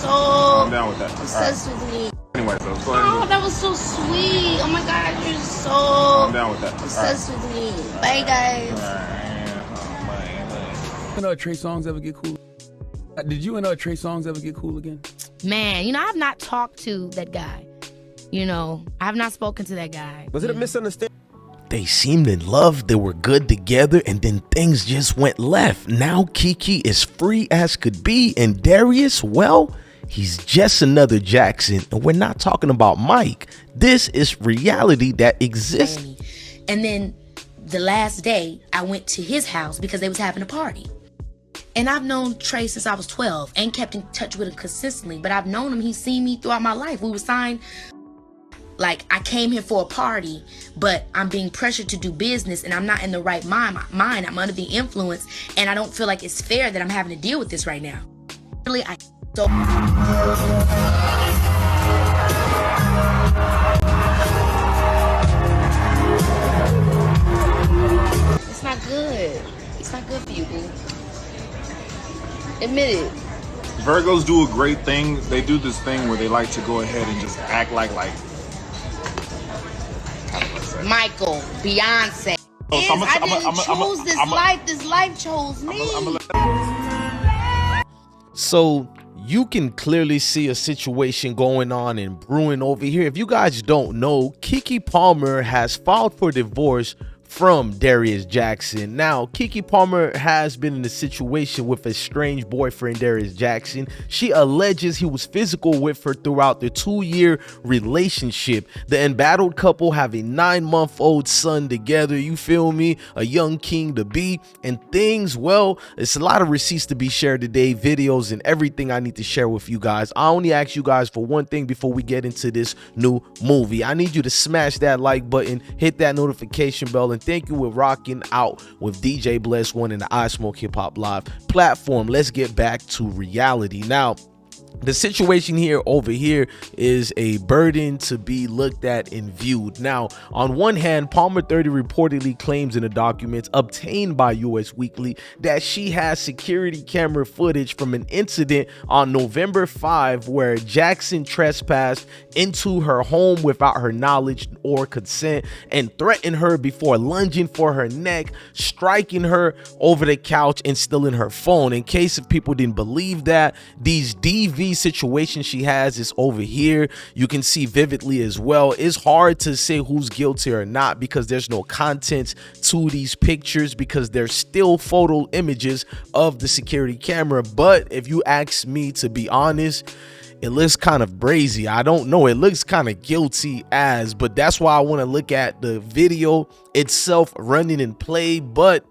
so I'm down with that. obsessed with me. Anyway, so go ahead. Oh, that was so sweet. Oh my God, you're so I'm down with that. obsessed with me. Bye, guys. You know, Trey Songz ever get cool? Did you and Trey Songz ever get cool again? Man, you know, I've not talked to that guy. You know, I've not spoken to that guy. Was it a misunderstanding? They seemed in love, they were good together, and then things just went left. Now Kiki is free as could be, and Darius, well, he's just another Jackson, and we're not talking about Mike. This is reality that exists. And then the last day, I went to his house because they was having a party. And I've known Trey since I was 12, ain't kept in touch with him consistently, but I've known him, he's seen me throughout my life. We were signed. Like, I came here for a party, but I'm being pressured to do business and I'm not in the right mind. I'm under the influence and I don't feel like it's fair that I'm having to deal with this right now. Really, It's not good. It's not good for you, boo. Admit it. Virgos do a great thing. They do this thing where they like to go ahead and just act like Michael, Beyonce. I chose this life. This life chose me. So you can clearly see a situation going on and brewing over here. If you guys don't know, Keke Palmer has filed for divorce from Darius Jackson. Now, Keke Palmer has been in a situation with a estranged boyfriend, Darius Jackson. She alleges he was physical with her throughout the 2-year relationship. The embattled couple have a 9-month-old son together, you feel me? A young king to be. And things, well, it's a lot of receipts to be shared today, videos and everything I need to share with you guys. I only ask you guys for one thing before we get into this new movie. I need you to smash that like button, hit that notification bell, and thank you for rocking out with DJ Bless One and the I Smoke Hip Hop Live platform. Let's get back to reality. Now, the situation here over here is a burden to be looked at and viewed. Now, on one hand, Palmer 30 reportedly claims in the documents obtained by US Weekly that she has security camera footage from an incident on November 5 where Jackson trespassed into her home without her knowledge or consent and threatened her before lunging for her neck, striking her over the couch and stealing her phone. In case if people didn't believe that, these DV situation she has is over here. You can see vividly as well. It's hard to say who's guilty or not because there's no content to these pictures because they're still photo images of the security camera. But if you ask me, to be honest, it looks kind of brazy. I don't know, it looks kind of guilty as, but that's why I want to look at the video itself running in play. But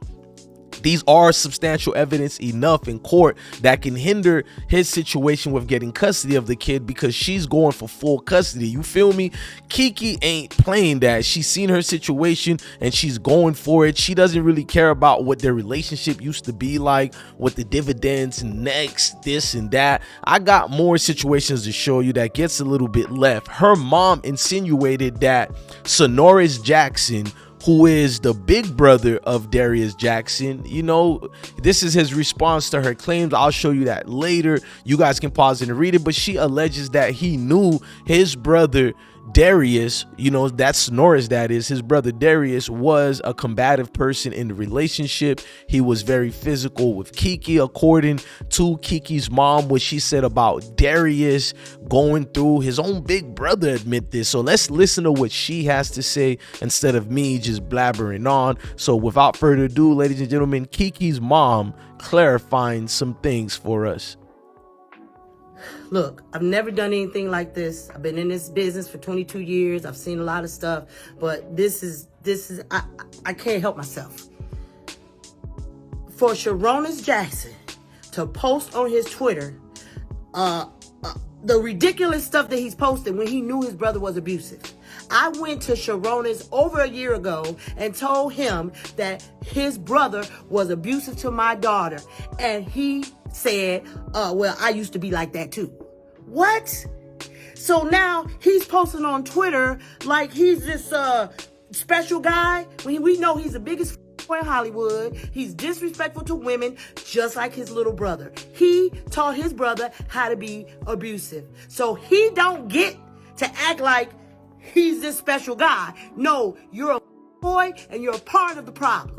these are substantial evidence enough in court that can hinder his situation with getting custody of the kid because she's going for full custody. You feel me? Kiki ain't playing that. She's seen her situation and she's going for it. She doesn't really care about what their relationship used to be like, what the dividends next, this and that. I got more situations to show you that gets a little bit left. Her mom insinuated that Darius Jackson, who is the big brother of Darius Jackson, you know, this is his response to her claims. I'll show you that later. You guys can pause and read it. But she alleges that he knew his brother Darius, you know, that's Norris, that is his brother Darius, was a combative person in the relationship. He was very physical with Kiki, according to Kiki's mom, what she said about Darius going through. His own big brother admit this. So let's listen to what she has to say instead of me just blabbering on. So without further ado, ladies and gentlemen, Kiki's mom clarifying some things for us. Look, I've never done anything like this. I've been in this business for 22 years. I've seen a lot of stuff, but this is I can't help myself. For Sharonis Jackson to post on his Twitter the ridiculous stuff that he's posted when he knew his brother was abusive. I went to Sharonis over a year ago and told him that his brother was abusive to my daughter, and he said, well, I used to be like that too. What? So now he's posting on Twitter like he's this special guy when we know he's the biggest in Hollywood. He's disrespectful to women, just like his little brother. He taught his brother how to be abusive. So he don't get to act like he's this special guy. No, you're a boy and you're a part of the problem.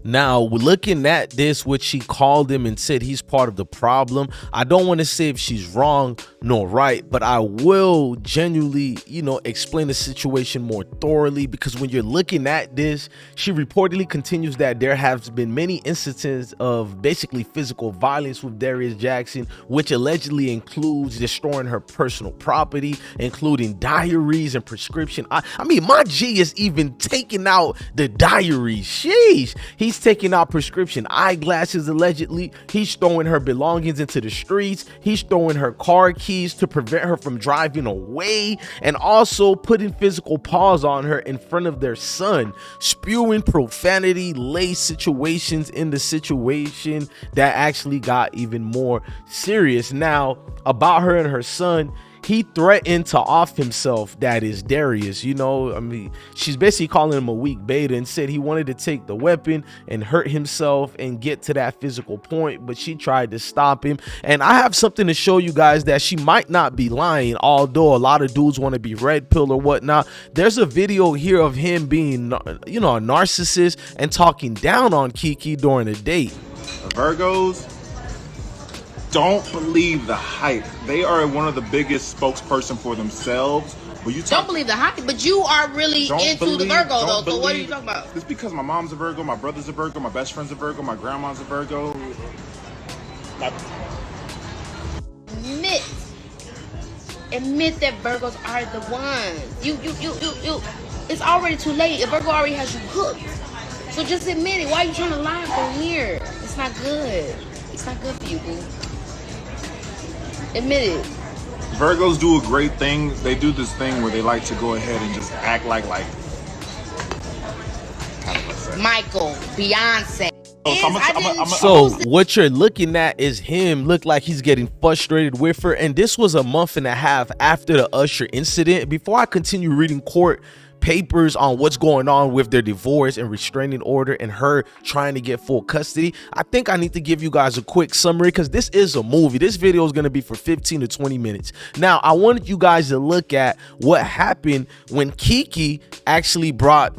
Now, looking at this, which she called him and said he's part of the problem, I don't want to say if she's wrong nor right, but I will genuinely, explain the situation more thoroughly, because when you're looking at this, she reportedly continues that there have been many instances of basically physical violence with Darius Jackson, which allegedly includes destroying her personal property, including diaries and prescription. I mean, my G is even taking out the diaries. Sheesh. He's taking out prescription eyeglasses, allegedly. He's throwing her belongings into the streets. He's throwing her car keys to prevent her from driving away, and also putting physical paws on her in front of their son, spewing profanity laced situations in the situation that actually got even more serious. Now, about her and her son, he threatened to off himself, that is Darius. She's basically calling him a weak beta, and said he wanted to take the weapon and hurt himself and get to that physical point, but she tried to stop him. And I have something to show you guys that she might not be lying, although a lot of dudes want to be red pill or whatnot. There's a video here of him being, a narcissist and talking down on Kiki during a date. Virgos, don't believe the hype. They are one of the biggest spokesperson for themselves. But you don't believe the hype, but you are really into the Virgo though. So what are you talking about? It's because my mom's a Virgo, my brother's a Virgo, my best friend's a Virgo, my grandma's a Virgo. Admit that Virgos are the ones. You. It's already too late. A Virgo already has you hooked. So just admit it. Why are you trying to lie from here? It's not good. It's not good for you, boo. Admit it. Virgos do a great thing. They do this thing where they like to go ahead and just act like Michael, Beyonce. So what you're looking at is him look like he's getting frustrated with her, and this was a month and a half after the Usher incident. Before I continue reading court papers on what's going on with their divorce and restraining order and her trying to get full custody, I think I need to give you guys a quick summary, because this is a movie. This video is going to be for 15 to 20 minutes. Now, I wanted you guys to look at what happened when Kiki actually brought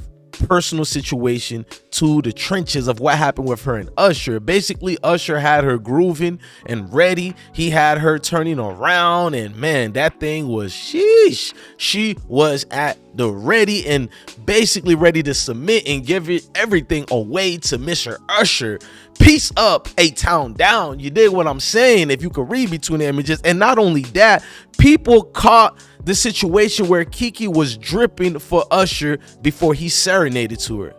personal situation to the trenches of what happened with her and Usher. Basically, Usher had her grooving and ready. He had her turning around, and man, that thing was sheesh. She was at the ready and basically ready to submit and give it everything away to Mr. Usher. Peace up, a town down. You dig what I'm saying? If you could read between the images. And not only that, people caught the situation where Kiki was dripping for Usher before he serenaded to her.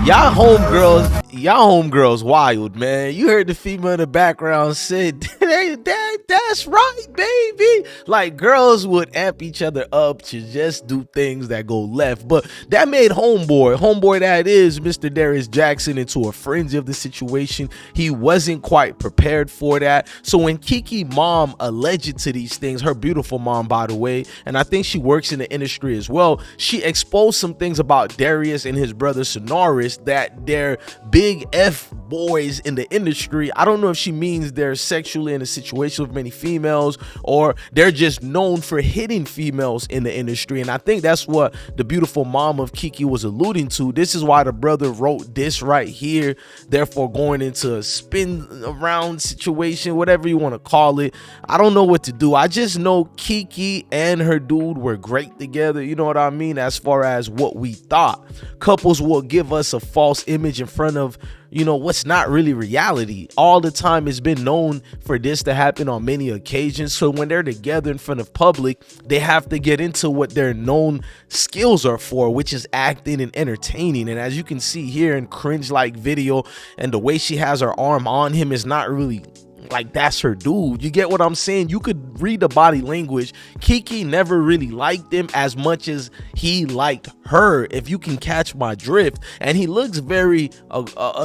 Y'all homegirls wild, man. You heard the female in the background said, that's right, baby. Like, girls would amp each other up to just do things that go left. But that made homeboy that is Mr. Darius Jackson, into a frenzy of the situation. He wasn't quite prepared for that. So when Kiki mom alleged to these things, her beautiful mom, by the way, and I think she works in the industry as well, she exposed some things about Darius and his brother Sonoris, that they're big F boys in the industry. I don't know if she means they're sexually in a situation with many females, or they're just known for hitting females in the industry. And I think that's what the beautiful mom of Kiki was alluding to. This is why the brother wrote this right here, therefore going into a spin around situation, whatever you want to call it. I don't know what to do. I just know Kiki and her dude were great together, you know what I mean, as far as what we thought. Couples will give us a false image in front of of, you know, what's not really reality. All the time it's been known for this to happen on many occasions. So when they're together in front of public, they have to get into what their known skills are for, which is acting and entertaining. And as you can see here in cringe-like video, and the way she has her arm on him is not really like that's her dude. You get what I'm saying? You could read the body language. Kiki never really liked him as much as he liked her, if you can catch my drift. And he looks very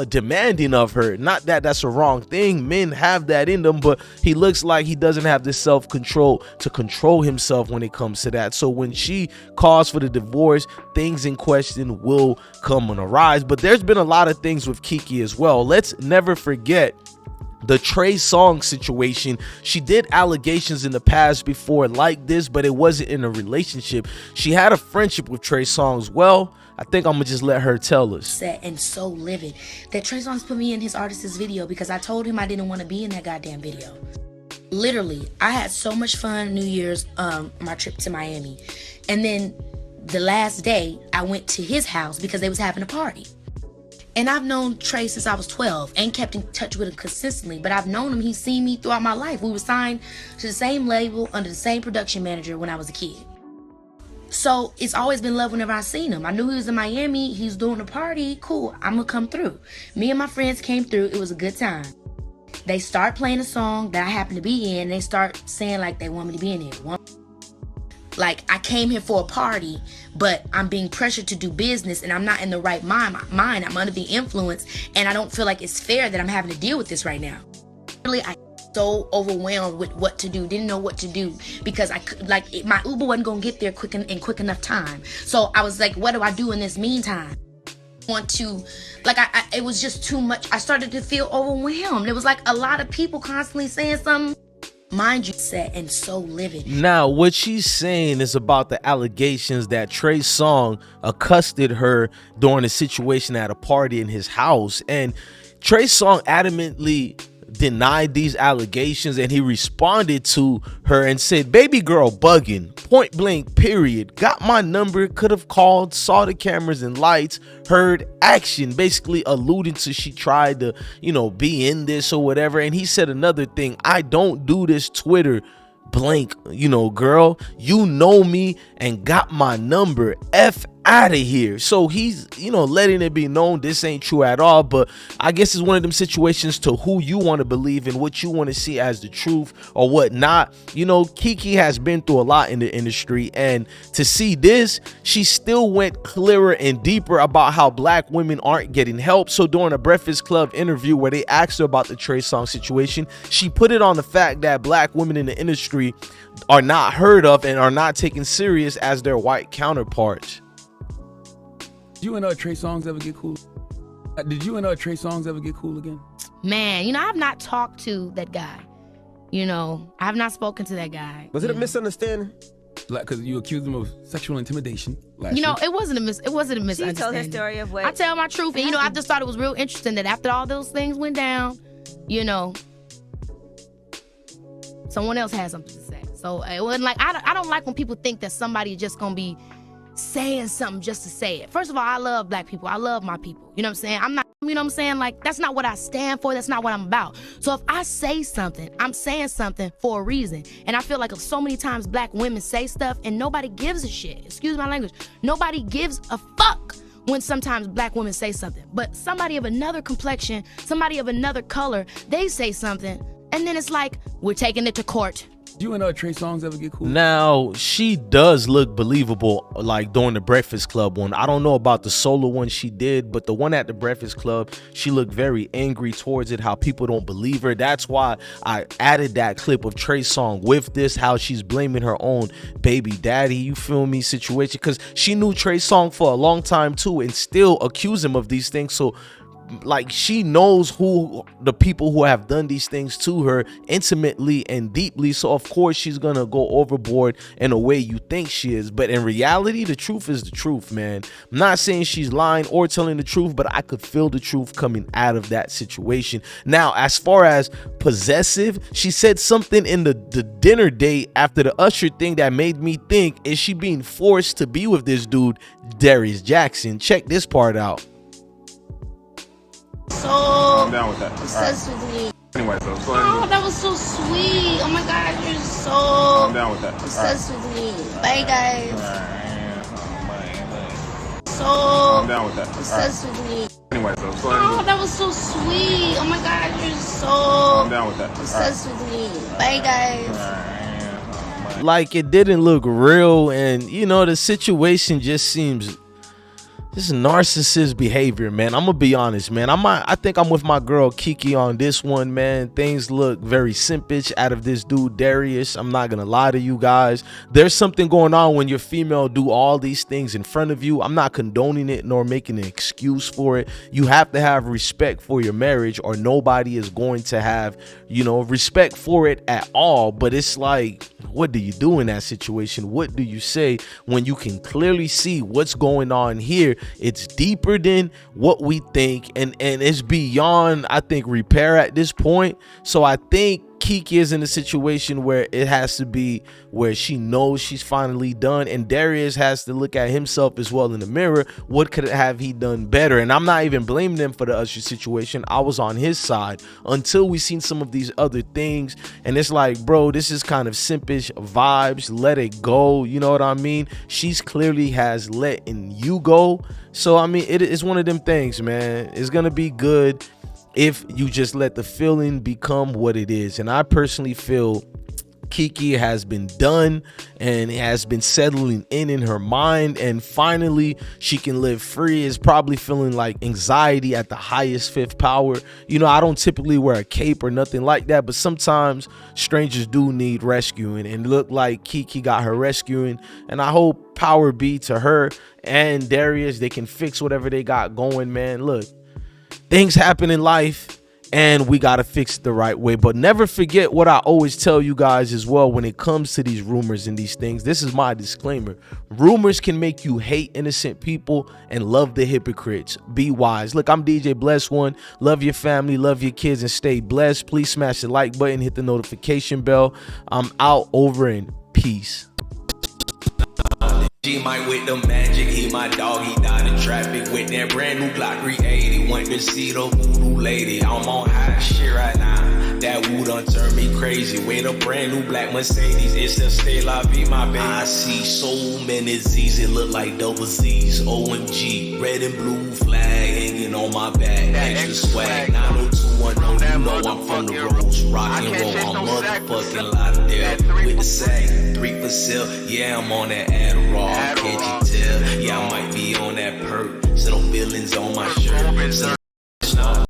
demanding of her. Not that that's a wrong thing, men have that in them, but he looks like he doesn't have the self-control to control himself when it comes to that. So when she calls for the divorce, things in question will come on a rise. But there's been a lot of things with Kiki as well. Let's never forget the Trey Songz situation. She did allegations in the past before like this, but it wasn't in a relationship. She had a friendship with Trey Songz. Well, I think I'm gonna just let her tell us. Set and so livid that Trey Songz put me in his artist's video because I told him I didn't want to be in that goddamn video. Literally, I had so much fun New Year's, my trip to Miami. And then the last day I went to his house because they was having a party. And I've known Trey since I was 12. Ain't kept in touch with him consistently, but I've known him. He's seen me throughout my life. We were signed to the same label under the same production manager when I was a kid. So it's always been love whenever I seen him. I knew he was in Miami. He's doing a party. Cool, I'm gonna come through. Me and my friends came through. It was a good time. They start playing a song that I happen to be in. They start saying like they want me to be in it. Like, I came here for a party, but I'm being pressured to do business and I'm not in the right mind. I'm under the influence and I don't feel like it's fair that I'm having to deal with this right now. Really, I so overwhelmed with what to do, didn't know what to do because my Uber wasn't gonna get there quick enough time. So I was like, what do I do in this meantime? It was just too much. I started to feel overwhelmed. It was like a lot of people constantly saying something. Mind you, set and so livid. Now, what she's saying is about the allegations that Trey Songz accosted her during a situation at a party in his house. And Trey Songz adamantly denied these allegations, and he responded to her and said, baby girl bugging, point blank, period. Got my number, could have called, saw the cameras and lights, heard action, basically alluding to she tried to, you know, be in this or whatever. And he said another thing, I don't do this Twitter blank, you know, girl, you know me and got my number, F out of here. So he's, you know, letting it be known this ain't true at all. But I guess it's one of them situations to who you want to believe and what you want to see as the truth or what not. You know, Kiki has been through a lot in the industry, and to see this, she still went clearer and deeper about how black women aren't getting help. So during a Breakfast Club interview where they asked her about the Trey Songz situation, she put it on the fact that black women in the industry are not heard of and are not taken serious as their white counterparts. You and Trey Songz ever get cool? Did you and Trey Songz ever get cool again? Man, you know, I've not talked to that guy. You know, I've not spoken to that guy. Was it a misunderstanding? Like, because you accused him of sexual intimidation last You know, year. it wasn't a misunderstanding. She told her story of what I tell my truth, and you know, I just thought it was real interesting that after all those things went down, you know, someone else had something to say. So it wasn't like I don't like when people think that somebody just gonna be saying something just to say it. First of all, I love black people. I love my people. You know what I'm saying? I'm not, you know what I'm saying? Like, that's not what I stand for. That's not what I'm about. So if I say something, I'm saying something for a reason. And I feel like so many times black women say stuff and nobody gives a shit. Excuse my language. Nobody gives a fuck when sometimes black women say something. But somebody of another complexion, somebody of another color, they say something, and then it's like, we're taking it to court. You and Trey Songz ever get cool? Now, she does look believable, like during the Breakfast Club one. I don't know about the solo one she did, but the one at the Breakfast Club, she looked very angry towards it, how people don't believe her. That's why I added that clip of Trey Songz with this, how she's blaming her own baby daddy, you feel me, situation, because she knew Trey Songz for a long time too and still accuse him of these things. So like, she knows who the people who have done these things to her intimately and deeply. So of course she's gonna go overboard in a way you think she is, but in reality the truth is the truth, man. I'm not saying she's lying or telling the truth, but I could feel the truth coming out of that situation. Now, as far as possessive, she said something in the dinner date after the Usher thing that made me think, is she being forced to be with this dude Darius Jackson? Check this part out. so I'm down with that. obsessed with me. Anyway, so go ahead. Oh, that was so sweet. Oh my God, you're so I'm down with that. obsessed with me. Bye, guys. So I'm down with that. obsessed with me. Anyway, so go ahead. Oh, that was so sweet. Oh my God, you're so I'm down with that. obsessed with me. Bye, guys. Like, it didn't look real, and you know, the situation just seems this narcissist behavior, man. I'm gonna be honest, man. I think I'm with my girl Kiki on this one, man. Things look very simpish out of this dude Darius. I'm not gonna lie to you guys. There's something going on when your female do all these things in front of you. I'm not condoning it nor making an excuse for it. You have to have respect for your marriage, or nobody is going to have, you know, respect for it at all. But it's like, what do you do in that situation? What do you say when you can clearly see what's going on here? It's deeper than what we think, and it's beyond, I think, repair at this point. So I think Kiki is in a situation where it has to be where she knows she's finally done, and Darius has to look at himself as well in the mirror. What could have he done better? And I'm not even blaming them for the Usher situation. I was on his side until we seen some of these other things, and it's like, bro, this is kind of simpish vibes. Let it go, you know what I mean? She's clearly has letting you go. So I mean, it's one of them things, man. It's gonna be good if you just let the feeling become what it is. And I personally feel Kiki has been done and has been settling in her mind, and finally she can live free. Is probably feeling like anxiety at the highest fifth power. You know, I don't typically wear a cape or nothing like that, but sometimes strangers do need rescuing, and look like Kiki got her rescuing. And I hope power be to her and Darius. They can fix whatever they got going, man. Look, things happen in life, and we got to fix it the right way. But never forget what I always tell you guys as well when it comes to these rumors and these things. This is my disclaimer. Rumors can make you hate innocent people and love the hypocrites. Be wise. Look, I'm DJ Bless One. Love your family, love your kids, and stay blessed. Please smash the like button, hit the notification bell. I'm out, over, and peace. She might with the magic, he my dog, he died in traffic with that brand new Glock 380. Went to see the voodoo lady, I'm on high shit right now. That woo done turned me crazy. With a brand new black Mercedes, it's a stay la vie, my baby. I see so many Z's, it look like double Z's. OMG, red and blue flag hanging on my back. Extra swag, 90210, you know I'm from the Rose. Rock and roll, I'm motherfucking Lauderdale. With the sag, 3 for sale, yeah, I'm on that Adderall. Can't you tell? Yeah, I might be on that perk. Still feelings on my shirt.